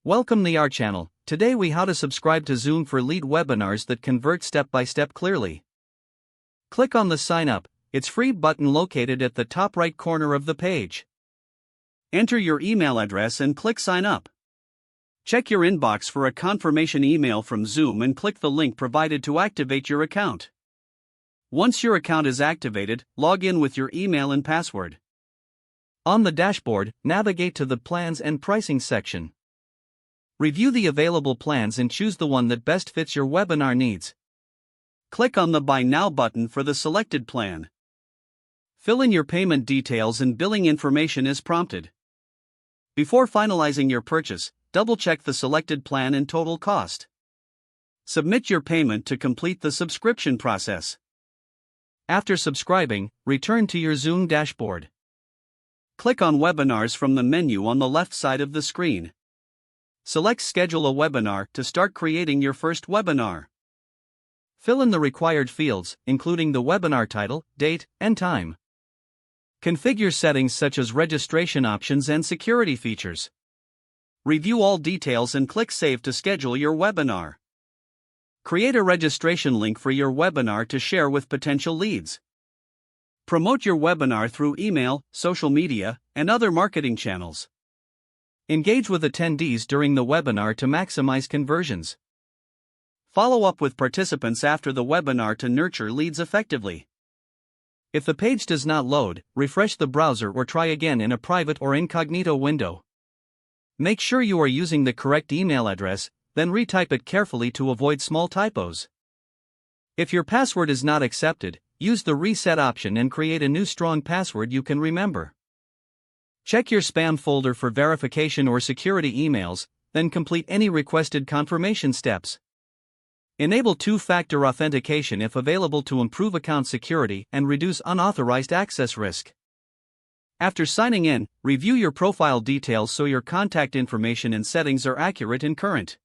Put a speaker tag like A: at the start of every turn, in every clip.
A: Welcome to our channel. Today we how to subscribe to Zoom for lead webinars that convert step by step clearly. Click on the sign up, it's free button located at the top right corner of the page. Enter your email address and click sign up. Check your inbox for a confirmation email from Zoom and click the link provided to activate your account. Once your account is activated, log in with your email and password. On the dashboard, navigate to the Plans and Pricing section. Review the available plans and choose the one that best fits your webinar needs. Click on the Buy Now button for the selected plan. Fill in your payment details and billing information as prompted. Before finalizing your purchase, double-check the selected plan and total cost. Submit your payment to complete the subscription process. After subscribing, return to your Zoom dashboard. Click on Webinars from the menu on the left side of the screen. Select Schedule a webinar to start creating your first webinar. Fill in the required fields, including the webinar title, date, and time. Configure settings such as registration options and security features. Review all details and click Save to schedule your webinar. Create a registration link for your webinar to share with potential leads. Promote your webinar through email, social media, and other marketing channels. Engage with attendees during the webinar to maximize conversions. Follow up with participants after the webinar to nurture leads effectively. If the page does not load, refresh the browser or try again in a private or incognito window. Make sure you are using the correct email address, then retype it carefully to avoid small typos. If your password is not accepted, use the reset option and create a new strong password you can remember. Check your spam folder for verification or security emails, then complete any requested confirmation steps. Enable two-factor authentication if available to improve account security and reduce unauthorized access risk. After signing in, review your profile details so your contact information and settings are accurate and current.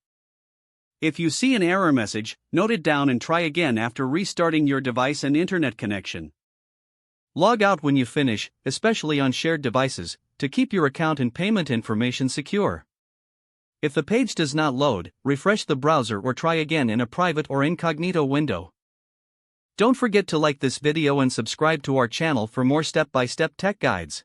A: If you see an error message, note it down and try again after restarting your device and internet connection. Log out when you finish, especially on shared devices, to keep your account and payment information secure. If the page does not load, refresh the browser or try again in a private or incognito window. Don't forget to like this video and subscribe to our channel for more step-by-step tech guides.